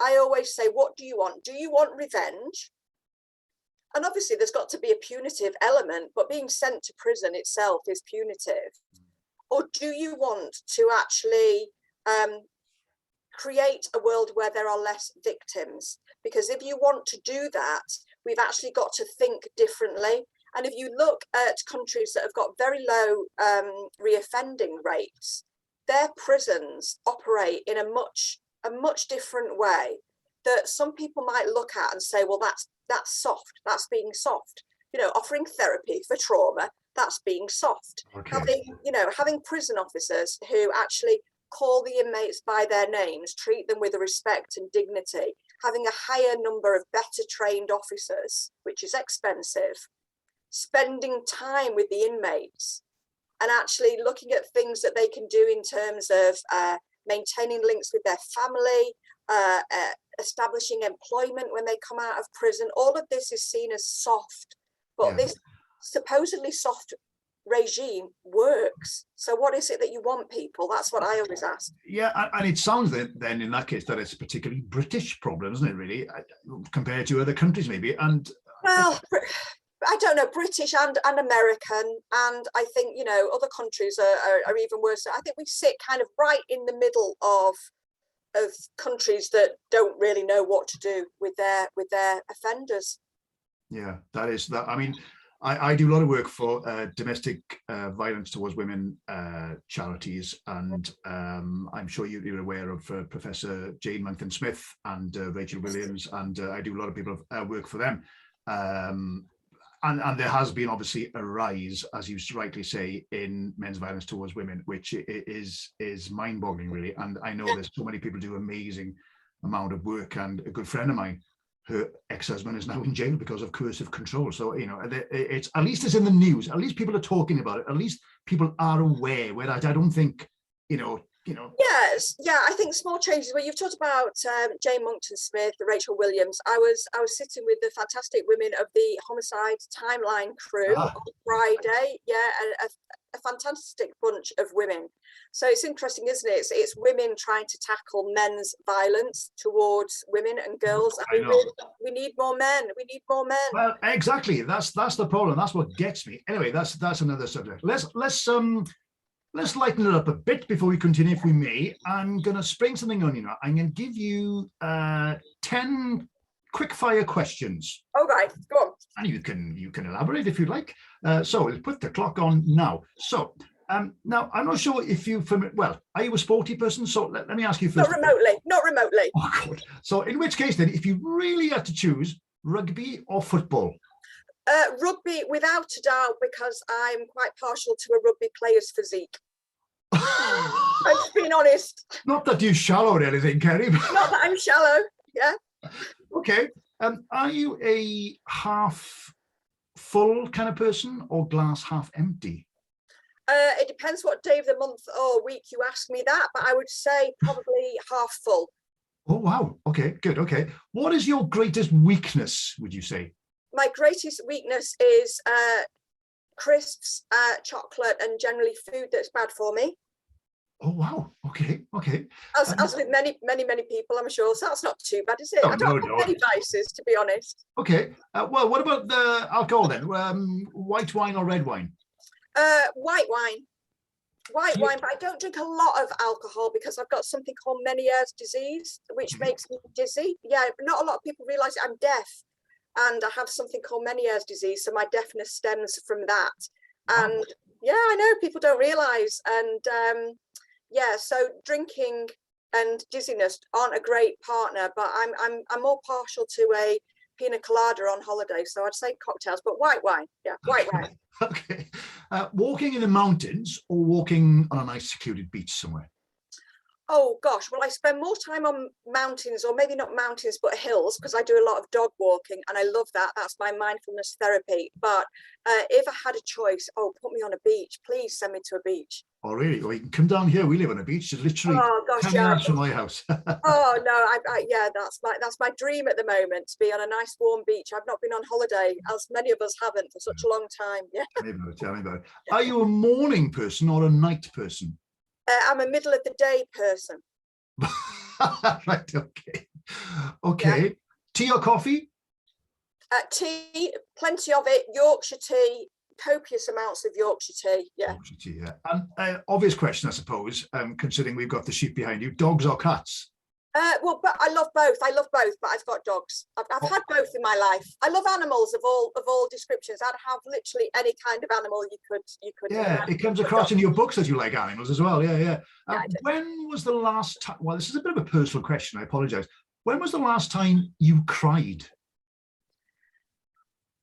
I always say, what do you want? Do you want revenge? And obviously there's got to be a punitive element, but being sent to prison itself is punitive. Or do you want to actually create a world where there are less victims? Because if you want to do that, we've actually got to think differently. And if you look at countries that have got very low reoffending rates, their prisons operate in a much different way that some people might look at and say, well, that's soft, that's being soft. Offering therapy for trauma, that's being soft. Okay. Having prison officers who actually call the inmates by their names, treat them with respect and dignity, having a higher number of better trained officers, which is expensive, spending time with the inmates and actually looking at things that they can do in terms of maintaining links with their family, establishing employment when they come out of prison. All of this is seen as soft, but this supposedly soft regime works. So what is it that you want, people? That's what I always ask.
Yeah, and it sounds then in that case that it's a particularly British problem, isn't it, really, compared to other countries maybe? And
well, I don't know, British and American, and I think other countries are even worse. I think we sit kind of right in the middle of countries that don't really know what to do with their offenders.
Yeah, that is that. I mean, I do a lot of work for domestic violence towards women charities, and I'm sure you're aware of Professor Jane Monckton-Smith and Rachel Williams, and I do a lot of people work for them. And there has been obviously a rise, as you rightly say, in men's violence towards women, which is mind-boggling, really. And I know there's so many people do amazing amount of work. And a good friend of mine, her ex-husband is now in jail because of coercive control. So it's at least it's in the news. At least people are talking about it. At least people are aware. Whereas I don't think
Yes, yeah, I think small changes. Well, you've talked about Jane Monckton Smith, Rachel Williams. I was sitting with the fantastic women of the Homicide Timeline crew on Friday. Yeah, a fantastic bunch of women. So it's interesting, isn't it? It's women trying to tackle men's violence towards women and girls. And we need more men. We need more men.
Well, exactly. That's the problem. That's what gets me. Anyway, that's another subject. Let's lighten it up a bit before we continue, if we may. I'm going to spring something on you now. I'm going to give you 10 quick-fire questions.
All right, go on.
And you can elaborate if you'd like. So we'll put the clock on now. So now, I'm not sure if you're familiar. Well, are you a sporty person? So let me ask you first.
Not remotely.
Oh, God. So in which case, then, if you really had to choose rugby or football?
Rugby, without a doubt, because I'm quite partial to a rugby player's physique. I'm just being honest.
Not that you shallow or anything, Kerry.
Not that I'm shallow. Yeah.
Okay. Are you a half full kind of person or glass half empty?
It depends what day of the month or week you ask me that, but I would say probably half full.
Oh, wow. Okay, good. Okay. What is your greatest weakness, would you say?
My greatest weakness is crisps, chocolate, and generally food that's bad for me.
Oh, wow. Okay.
As with many people, I'm sure. So that's not too bad, is it?
No,
I don't have many vices, to be honest.
Okay. Well, what about the alcohol then? White wine or red wine?
White wine. White wine, but I don't drink a lot of alcohol because I've got something called Meniere's disease, which makes me dizzy. Yeah, not a lot of people realise I'm deaf, and I have something called Meniere's disease, so my deafness stems from that. And wow. Yeah, I know people don't realise, and yeah, so drinking and dizziness aren't a great partner, but I'm more partial to a pina colada on holiday, so I'd say cocktails, but white wine. Yeah, white wine.
Okay. Walking in the mountains or walking on a nice secluded beach somewhere?
Oh gosh, well, I spend more time on mountains, or maybe not mountains, but hills, because I do a lot of dog walking and I love that. That's my mindfulness therapy. But if I had a choice, put me on a beach. Please send me to a beach.
Oh, really? Well, you can come down here. We live on a beach. It's literally 10 yards from my house.
Oh, no, yeah, that's my dream at the moment, to be on a nice warm beach. I've not been on holiday, as many of us haven't, for such a long time. Yeah.
Tell me about it. Are you a morning person or a night person?
I'm a middle of the day person.
Right, okay. Yeah. Tea or coffee?
Tea, plenty of it. Yorkshire tea, copious amounts of Yorkshire tea. Yeah.
Yorkshire tea, yeah. And obvious question, I suppose, considering we've got the sheep behind you, dogs or cats?
Well, but I love both, but I've got dogs. I've had both in my life. I love animals of all descriptions. I'd have literally any kind of animal you could.
Yeah, it comes across in your books that you like animals as well. Yeah. When was the last time? Well, this is a bit of a personal question. I apologize. When was the last time you cried?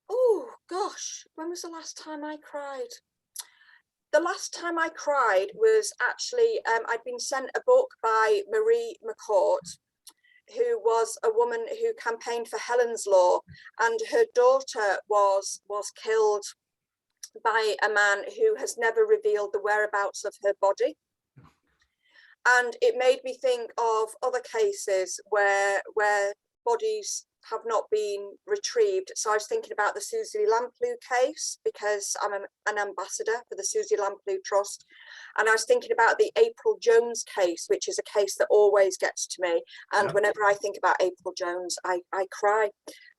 Oh gosh, when was the last time I cried? The last time I cried was actually, I'd been sent a book by Marie McCourt, who was a woman who campaigned for Helen's Law, and her daughter was killed by a man who has never revealed the whereabouts of her body. And it made me think of other cases where bodies have not been retrieved. So I was thinking about the Susie Lamplugh case, because I'm an ambassador for the Susie Lamplugh Trust. And I was thinking about the April Jones case, which is a case that always gets to me. And whenever I think about April Jones, I cry.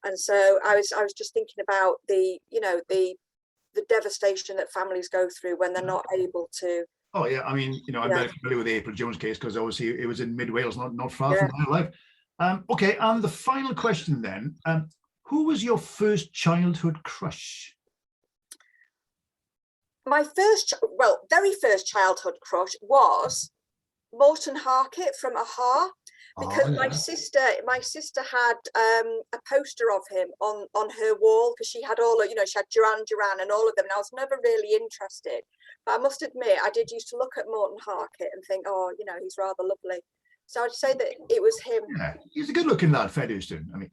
And so I was just thinking about the devastation that families go through when they're not able to.
Oh yeah, I mean, I'm very familiar with the April Jones case, because obviously it was in mid Wales, not far from my life. Okay, and the final question then, who was your first childhood crush?
My very first childhood crush was Morton Harkett from Aha, because my sister had a poster of him on her wall, because she had she had Duran and all of them, and I was never really interested. But I must admit, I did used to look at Morton Harkett and think, he's rather lovely. So I'd say that it was him.
Yeah, he's a good-looking lad, Featherston. I mean,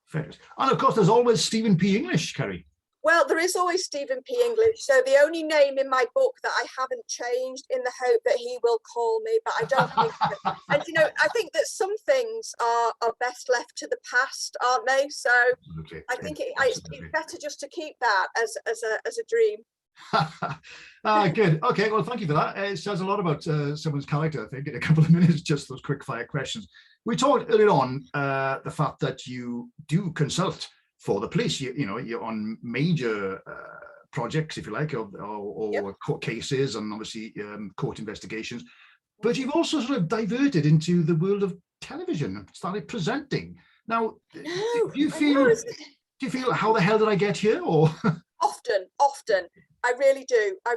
Feathers. And of course, there's always Stephen P. English, Kerry.
Well, there is always Stephen P. English. So the only name in my book that I haven't changed in the hope that he will call me, but I don't think so. And, you know, I think that some things are best left to the past, aren't they? So
Absolutely.
I think it's better just to keep that as a dream.
Good. Okay. Well, thank you for that. It says a lot about someone's character, I think, in a couple of minutes, just those quick fire questions. We talked earlier on the fact that you do consult for the police. You know, you're on major projects, if you like, or yep. Court cases and obviously court investigations. But you've also sort of diverted into the world of television and started presenting. Now, do you feel how the hell did I get here? Or
often. I really do. I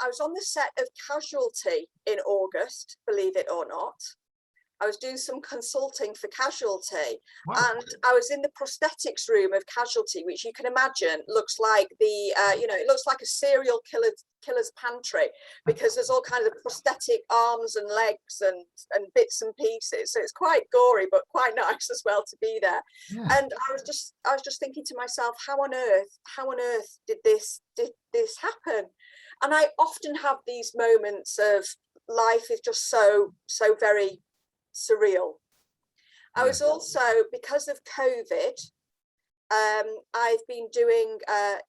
was on the set of Casualty in August, believe it or not. I was doing some consulting for Casualty. Wow. And I was in the prosthetics room of Casualty, which you can imagine looks like it looks like a serial killer's pantry, because there's all kinds of prosthetic arms and legs and bits and pieces. So it's quite gory, but quite nice as well to be there. Yeah. And I was just thinking to myself, how on earth did this happen? And I often have these moments of life is just so very surreal. I was also, because of COVID, I've been doing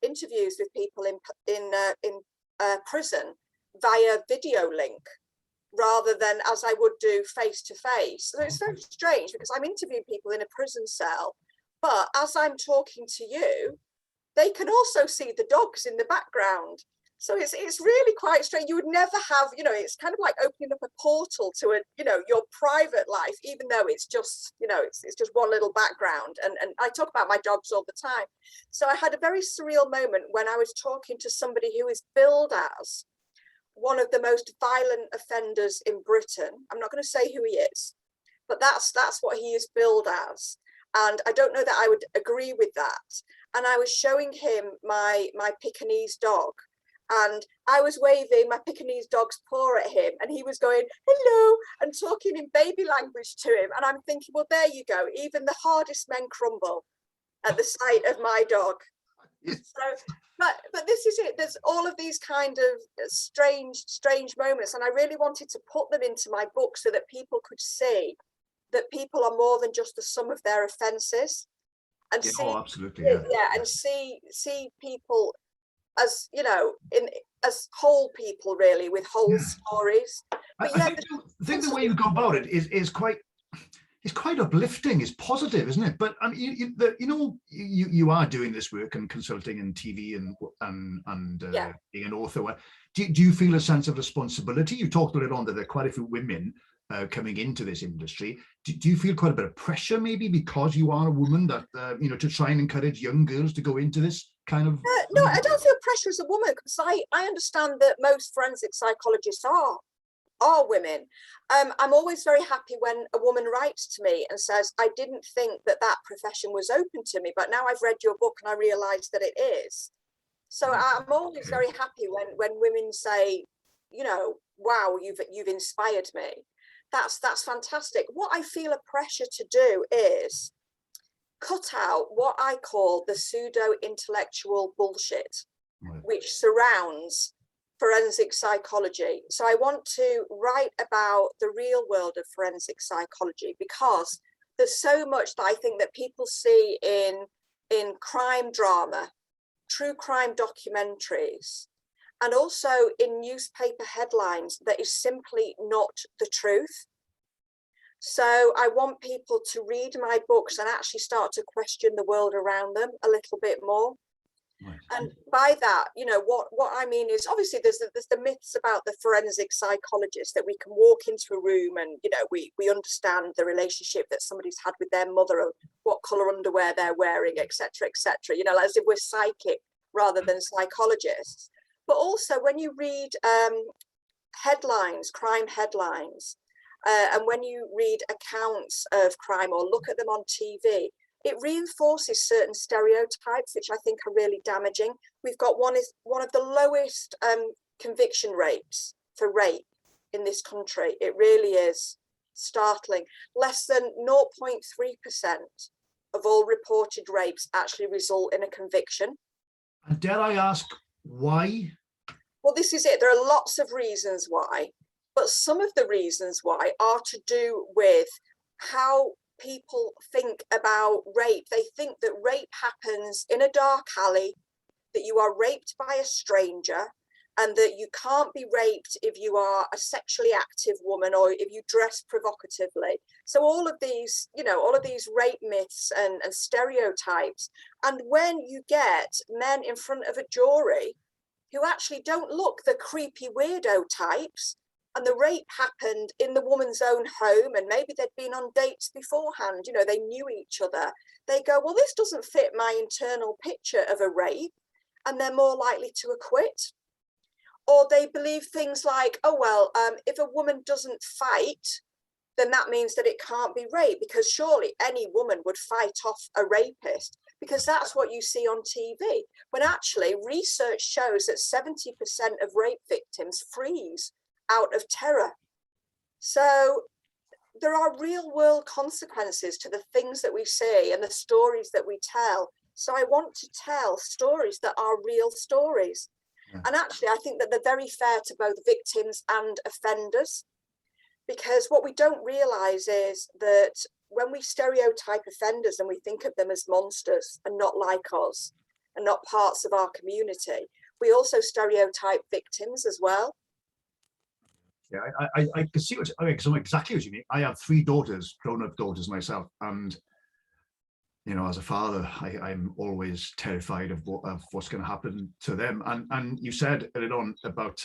interviews with people in prison via video link, rather than as I would do face to face. So it's very strange, because I'm interviewing people in a prison cell, but as I'm talking to you, they can also see the dogs in the background. So it's really quite strange. You would never have, it's kind of like opening up a portal to your private life, even though it's just, it's just one little background. And I talk about my dogs all the time. So I had a very surreal moment when I was talking to somebody who is billed as one of the most violent offenders in Britain. I'm not going to say who he is, but that's what he is billed as. And I don't know that I would agree with that. And I was showing him my Pekingese dog. And I was waving my Pekingese dog's paw at him, and he was going, hello, and talking in baby language to him. And I'm thinking, well, there you go. Even the hardest men crumble at the sight of my dog. So, but this is it. There's all of these kind of strange moments. And I really wanted to put them into my book so that people could see that people are more than just the sum of their offences. And
absolutely.
And see people as as whole people, really, with whole stories. But
I think the way you go about it is quite uplifting. It's positive, isn't it? But I mean, you are doing this work and consulting and TV and being an author. Do you feel a sense of responsibility? You talked a little on that there are quite a few women coming into this industry. Do you feel quite a bit of pressure, maybe because you are a woman, that to try and encourage young girls to go into this kind of?
No, I don't feel pressure as a woman, because I understand that most forensic psychologists are women. I'm always very happy when a woman writes to me and says, I didn't think that profession was open to me, but now I've read your book and I realized that it is. So I'm always very happy when women say, wow, you've inspired me. That's fantastic. What I feel a pressure to do is cut out what I call the pseudo-intellectual bullshit, which surrounds forensic psychology. So I want to write about the real world of forensic psychology, because there's so much that I think that people see in crime drama, true crime documentaries, and also in newspaper headlines that is simply not the truth. So I want people to read my books and actually start to question the world around them a little bit more. Right. And by that, what I mean is, obviously there's the myths about the forensic psychologist, that we can walk into a room and we understand the relationship that somebody's had with their mother, or what colour underwear they're wearing, etc., etc. As if we're psychic rather than psychologists. But also when you read headlines, crime headlines, and when you read accounts of crime or look at them on TV, it reinforces certain stereotypes, which I think are really damaging. We've got one of the lowest conviction rates for rape in this country. It really is startling. Less than 0.3% of all reported rapes actually result in a conviction.
And dare I ask why?
Well, this is it. There are lots of reasons why, but some of the reasons why are to do with how people think about rape. They think that rape happens in a dark alley, that you are raped by a stranger, and that you can't be raped if you are a sexually active woman or if you dress provocatively. So all of these, all of these rape myths and stereotypes. And when you get men in front of a jury who actually don't look the creepy weirdo types, and the rape happened in the woman's own home, and maybe they'd been on dates beforehand, they knew each other, they go, well, this doesn't fit my internal picture of a rape, and they're more likely to acquit. Or they believe things like, oh, well, if a woman doesn't fight, then that means that it can't be rape, because surely any woman would fight off a rapist, because that's what you see on TV. But actually, research shows that 70% of rape victims freeze out of terror. So there are real world consequences to the things that we say and the stories that we tell. So I want to tell stories that are real stories. Yeah. And actually, I think that they're very fair to both victims and offenders, because what we don't realize is that when we stereotype offenders and we think of them as monsters and not like us and not parts of our community, we also stereotype victims as well.
Yeah, I can see exactly what you mean. I have 3 daughters, grown-up daughters myself, and as a father, I'm always terrified of what's going to happen to them. And you said earlier on about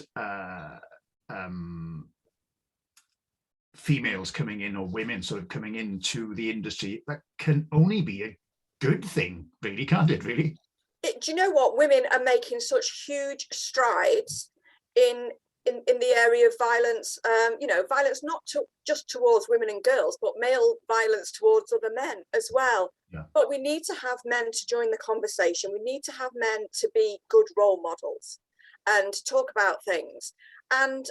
females coming in, or women sort of coming into the industry. That can only be a good thing, really, can't it? Really?
Do you know what? Women are making such huge strides in the area of violence, violence not just towards women and girls, but male violence towards other men as well. Yeah. But we need to have men to join the conversation. We need to have men to be good role models and talk about things. And,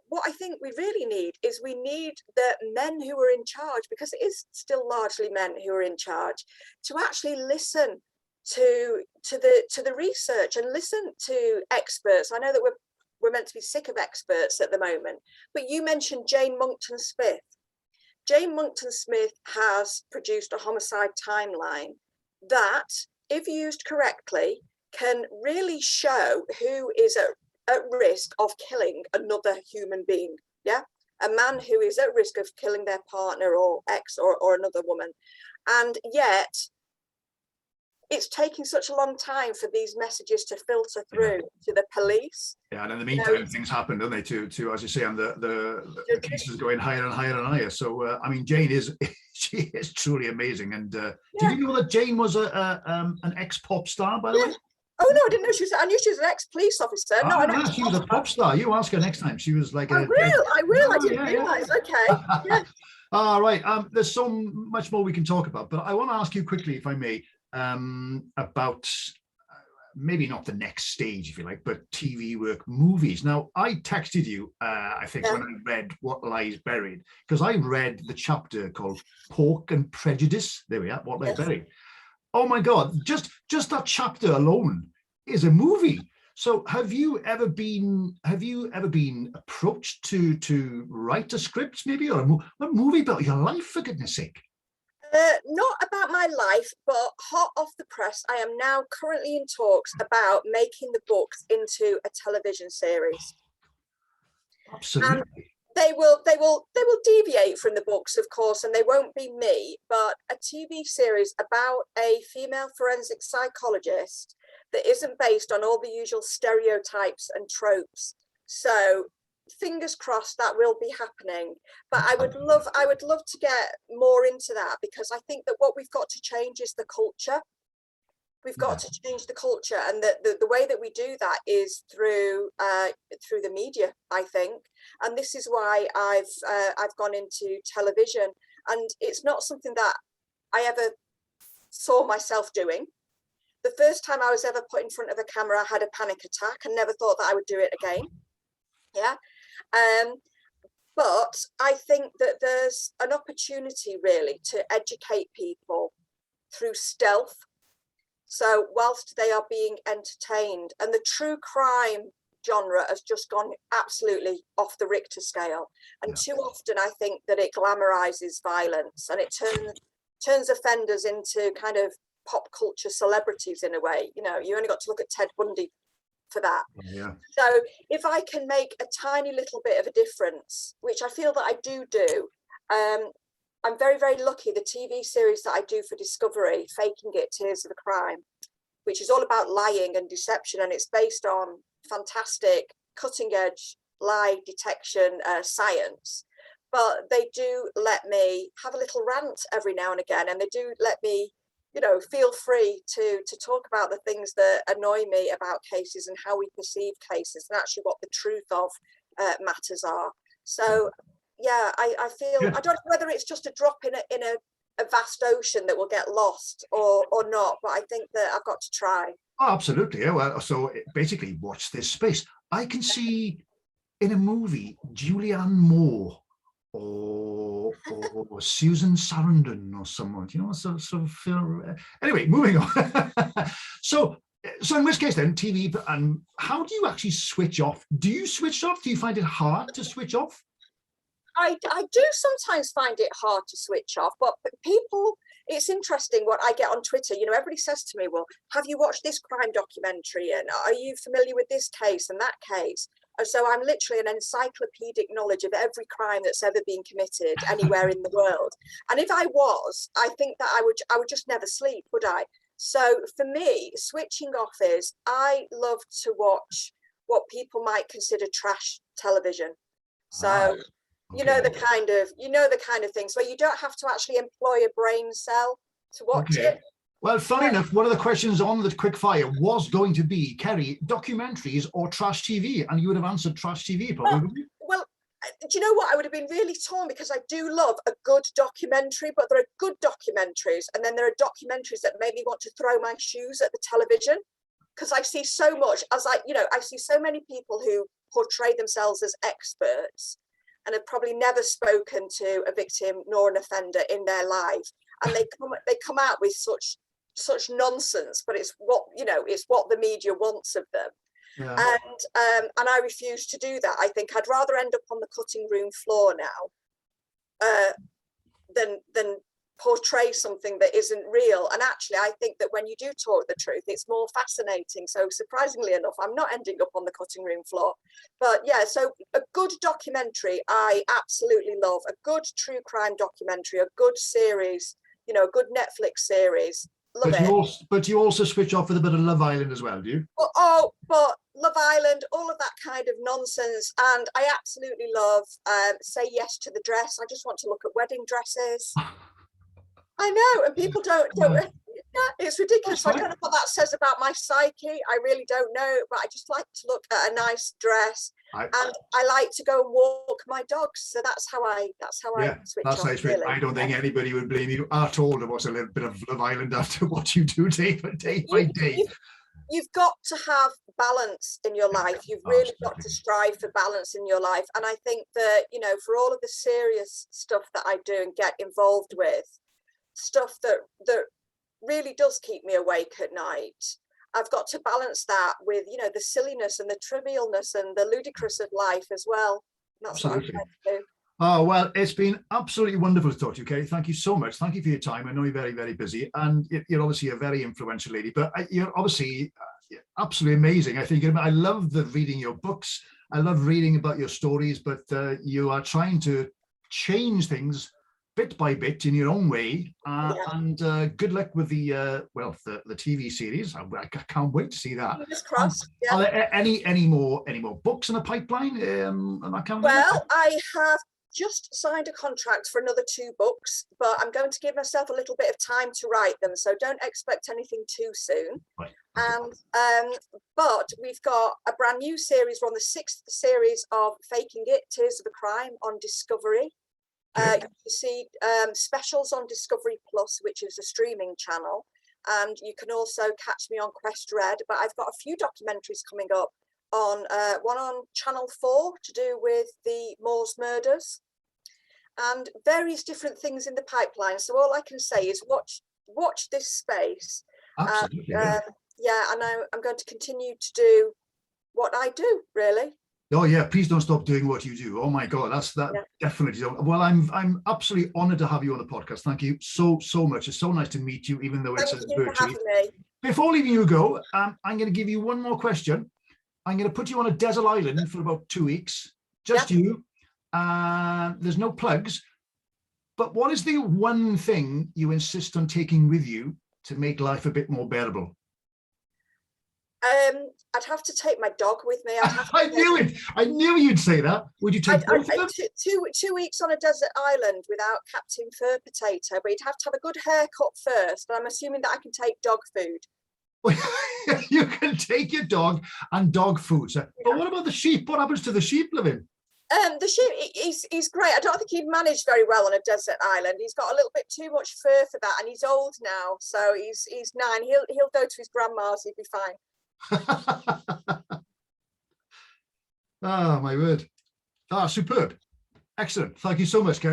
what I think we really need is we need the men who are in charge, because it is still largely men who are in charge, to actually listen to the research and listen to experts. I know that we're meant to be sick of experts at the moment, but you mentioned Jane Monckton Smith. Jane Monckton Smith has produced a homicide timeline that, if used correctly, can really show who is at risk of killing another human being. Yeah, a man who is at risk of killing their partner or ex or another woman. And yet it's taking such a long time for these messages to filter through to the police.
Yeah, and in the meantime, things happen, don't they? To as you say, and the cases going higher and higher and higher. So I mean, Jane she is truly amazing. And did you know that Jane was an ex-pop star, by the way?
Oh no, I didn't know she was. I knew she was an ex-police officer. No, I know
she was a pop star. You ask her next time. She was like
I will. I didn't realize. Okay. Yeah.
All right. There's so much more we can talk about, but I want to ask you quickly, if I may, about maybe not the next stage, if you like, but TV work, movies. Now, I texted you, I think, when I read What Lies Buried, because I read the chapter called Pork and Prejudice. There we are, What Lies Buried. Oh my God, just that chapter alone is a movie. So have you ever been approached to write a script, maybe, or a movie about your life, for goodness sake?
Not about my life, but hot off the press, I am now currently in talks about making the books into a television series.
Absolutely.
And they will deviate from the books, of course, and they won't be me, but a TV series about a female forensic psychologist that isn't based on all the usual stereotypes and tropes. So fingers crossed that will be happening. But I would love to get more into that, because I think that what we've got to change is the culture. We've got to change the culture, and the way that we do that is through the media, I think. And this is why I've gone into television, and it's not something that I ever saw myself doing. The first time I was ever put in front of a camera, I had a panic attack and never thought that I would do it again. Yeah. But I think that there's an opportunity really to educate people through stealth. So whilst they are being entertained, and the true crime genre has just gone absolutely off the Richter scale. And too often I think that it glamorizes violence, and it turns offenders into kind of pop culture celebrities in a way. You know, you only got to look at Ted Bundy for that.
Yeah.
So if I can make a tiny little bit of a difference, which I feel that I do, I'm very, very lucky. The TV series that I do for Discovery, Faking It, Tears of a Crime, which is all about lying and deception, and it's based on fantastic cutting edge lie detection science. But they do let me have a little rant every now and again, and they do let me, you know, feel free to talk about the things that annoy me about cases and how we perceive cases and actually what the truth of matters are. So yeah, I feel, I don't know whether it's just a drop in a vast ocean that will get lost or not, but I think that I've got to try.
Oh, absolutely. Yeah, well, so basically, watch this space. I can see in a movie Julianne Moore or Susan Sarandon or someone, you know, sort of film. Anyway, moving on. so in which case then, TV, and how do you actually switch off? Do you switch off? Do you find it hard to switch off?
I do sometimes find it hard to switch off, but people, it's interesting what I get on Twitter. You know, everybody says to me, well, have you watched this crime documentary? And are you familiar with this case and that case? And so I'm literally an encyclopedic knowledge of every crime that's ever been committed anywhere in the world. And if I was, I think that I would just never sleep, would I? So for me, switching off is, I love to watch what people might consider trash television. So you know the kind of things where you don't have to actually employ a brain cell to watch it.
Well, funny enough, one of the questions on the quickfire was going to be, Kerry, documentaries or trash TV, and you would have answered trash TV probably.
Well, do you know what? I would have been really torn, because I do love a good documentary, but there are good documentaries, and then there are documentaries that make me want to throw my shoes at the television, because I see so much, I see so many people who portray themselves as experts and have probably never spoken to a victim nor an offender in their life, and they come out with such nonsense, but it's what the media wants of them.
Yeah.
And I refuse to do that. I think I'd rather end up on the cutting room floor now than portray something that isn't real. And actually, I think that when you do talk the truth, it's more fascinating. So surprisingly enough, I'm not ending up on the cutting room floor. But yeah, so a good documentary, I absolutely love. A good true crime documentary, a good series, you know, a good Netflix series. Love it.
But you also switch off with a bit of Love Island as well, do you?
But Love Island, all of that kind of nonsense. And I absolutely love Say Yes to the Dress. I just want to look at wedding dresses. I know, and people don't. It's ridiculous. I don't know what that says about my psyche. I really don't know, but I just like to look at a nice dress, and I like to go and walk my dogs. So that's how I switch off.
Nice. Really. I don't think anybody would blame you at all to watch a little bit of Love Island after what you do day by day.
You've got to have balance in your life. You've really got to strive for balance in your life. And I think that, you know, for all of the serious stuff that I do and get involved with, stuff that really does keep me awake at night, I've got to balance that with, you know, the silliness and the trivialness and the ludicrous of life as well. That's what I'm trying to do.
Oh, well, it's been absolutely wonderful to talk to you, Kerry. Thank you so much. Thank you for your time. I know you're very, very busy, and you're obviously a very influential lady, but you're obviously absolutely amazing. I think I love reading your books. I love reading about your stories, but you are trying to change things bit by bit in your own way, and good luck with the TV series. I can't wait to see that.
Fingers crossed.
Are there any more books in the pipeline?
I have just signed a contract for another 2 books, but I'm going to give myself a little bit of time to write them, so don't expect anything too soon. Right. And but we've got a brand new series. We're on the 6th series of Faking It, Tears of a Crime on Discovery. You can see specials on Discovery Plus, which is a streaming channel, and you can also catch me on Quest Red. But I've got a few documentaries coming up on one on Channel 4 to do with the Moors murders, and various different things in the pipeline. So all I can say is watch this space.
Absolutely.
Yeah, and I'm going to continue to do what I do, really.
Oh yeah, please don't stop doing what you do. Oh my God, definitely don't. Well, I'm absolutely honored to have you on the podcast. Thank you so much. It's so nice to meet you, even though it's
Thank you for
virtually.
having me.
Before leaving you go, I'm going to give you one more question. I'm going to put you on a desert island for about 2 weeks, just you. There's no plugs. But what is the one thing you insist on taking with you to make life a bit more bearable?
I'd have to take my dog with me.
I knew it. I knew you'd say that. Would you take both of them?
2 weeks on a desert island without Captain Fur Potato, but you'd have to have a good haircut first. But I'm assuming that I can take dog food.
You can take your dog and dog food. So, but what about the sheep? What happens to the sheep living?
The sheep, he's great. I don't think he'd manage very well on a desert island. He's got a little bit too much fur for that, and he's old now, so he's 9. He'll go to his grandma's. He'd be fine.
Oh my word. Superb. Excellent. Thank you so much, Kerry.